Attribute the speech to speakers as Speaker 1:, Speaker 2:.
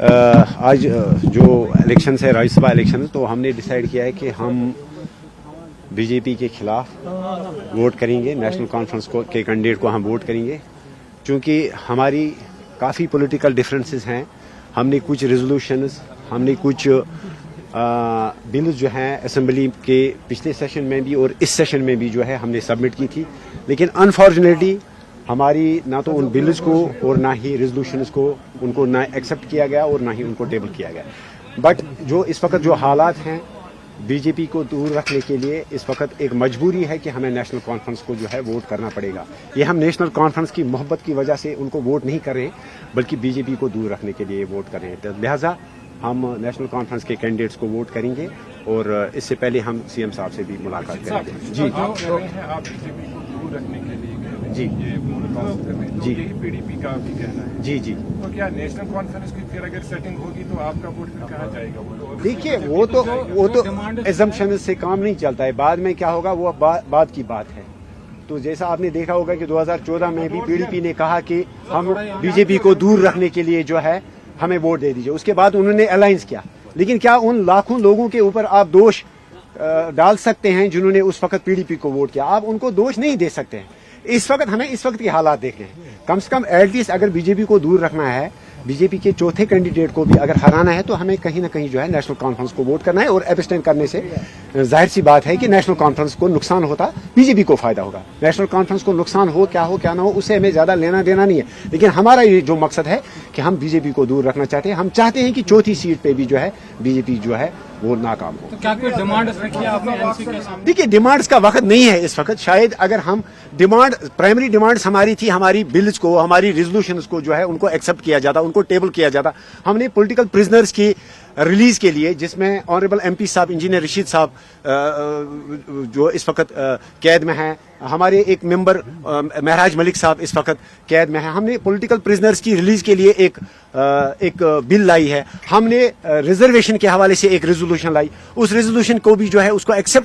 Speaker 1: आज जो इलेक्शन है राज्यसभा इलेक्शन, तो हमने डिसाइड किया है कि हम बीजेपी के खिलाफ वोट करेंगे। नेशनल कॉन्फ्रेंस के कैंडिडेट को हम वोट करेंगे, क्योंकि हमारी काफ़ी पॉलिटिकल डिफरेंसेस हैं। हमने कुछ रेजोल्यूशंस, हमने कुछ बिल्स जो हैं असेंबली के पिछले सेशन में भी और इस सेशन में भी जो है हमने सबमिट की थी, लेकिन अनफॉर्चुनेटली हमारी ना तो उन बिल्स को और ना ही रेजोल्यूशंस को उनको ना एक्सेप्ट किया गया और ना ही उनको टेबल किया गया। बट जो इस वक्त जो हालात हैं, बीजेपी को दूर रखने के लिए इस वक्त एक मजबूरी है कि हमें नेशनल कॉन्फ्रेंस को जो है वोट करना पड़ेगा। ये हम नेशनल कॉन्फ्रेंस की मोहब्बत की वजह से उनको वोट नहीं कर रहे, बल्कि बीजेपी को दूर रखने के लिए वोट कर रहे हैं। तो लिहाजा हम नेशनल कॉन्फ्रेंस के कैंडिडेट्स को वोट करेंगे और इससे पहले हम सीएम साहब से भी मुलाकात करेंगे। जी
Speaker 2: आप कह रहे हैं आप बीजेपी को दूर रखने के लिए
Speaker 1: जी
Speaker 2: ये मुलाकात कर रहे हैं, तो
Speaker 1: जी
Speaker 2: यही पीडीपी का भी कहना है।
Speaker 1: जी जी
Speaker 2: तो क्या नेशनल कॉन्फ्रेंस की फिर अगर सेटिंग होगी तो आपका वोट फिर कहाँ जाएगा? वो तो
Speaker 1: देखिए, वो तो एजम्पशन से काम नहीं चलता है। बाद में क्या होगा वो बाद की बात है। तो जैसा आपने देखा होगा कि 2014 में भी पीडीपी ने कहा कि हम बीजेपी को दूर रखने के लिए जो है हमें वोट दे दीजिए। उसके बाद उन्होंने अलायंस किया, लेकिन क्या उन लाखों लोगों के ऊपर आप दोष डाल सकते हैं जिन्होंने उस वक्त पीडीपी को वोट किया? आप उनको दोष नहीं दे सकते हैं। इस वक्त हमें इस वक्त के हालात देखने हैं। कम से कम एटलीस्ट अगर बीजेपी को दूर रखना है, बीजेपी के चौथे कैंडिडेट को भी अगर हराना है, तो हमें कहीं ना कहीं जो है नेशनल कॉन्फ्रेंस को वोट करना है। और एब्सटेन करने से जाहिर सी बात है कि नेशनल कॉन्फ्रेंस को नुकसान होता, बीजेपी को फायदा होगा। नेशनल कॉन्फ्रेंस को नुकसान हो क्या ना हो, उससे हमें ज्यादा लेना देना नहीं है। लेकिन हमारा ये जो मकसद है कि हम बीजेपी को दूर रखना चाहते हैं। हम चाहते हैं कि चौथी सीट पे भी जो है बीजेपी जो है वो नाकाम हो।
Speaker 3: तो क्या कोई डिमांड रखी आपने एनसी के सामने?
Speaker 1: देखिए, डिमांड्स का वक्त नहीं है इस वक्त। शायद अगर हम प्राइमरी डिमांड्स हमारी थी, हमारी बिल्स को, हमारी रेजोल्यूशंस को जो है उनको एक्सेप्ट किया जाता, उनको टेबल किया जाता। हमने पॉलिटिकल प्रिजनर्स की रिलीज के लिए, जिसमें ऑनरेबल एमपी साहब इंजीनियर रशीद साहब जो इस वक्त कैद में हैं, हमारे एक मेंबर महराज मलिक साहब इस वक्त कैद में हैं, हमने पॉलिटिकल प्रिजनर्स की रिलीज के लिए एक बिल लाई है। हमने रिजर्वेशन के हवाले से एक रेजोल्यूशन लाई। उस रेजोल्यूशन को भी जो है उसको एक्सेप्ट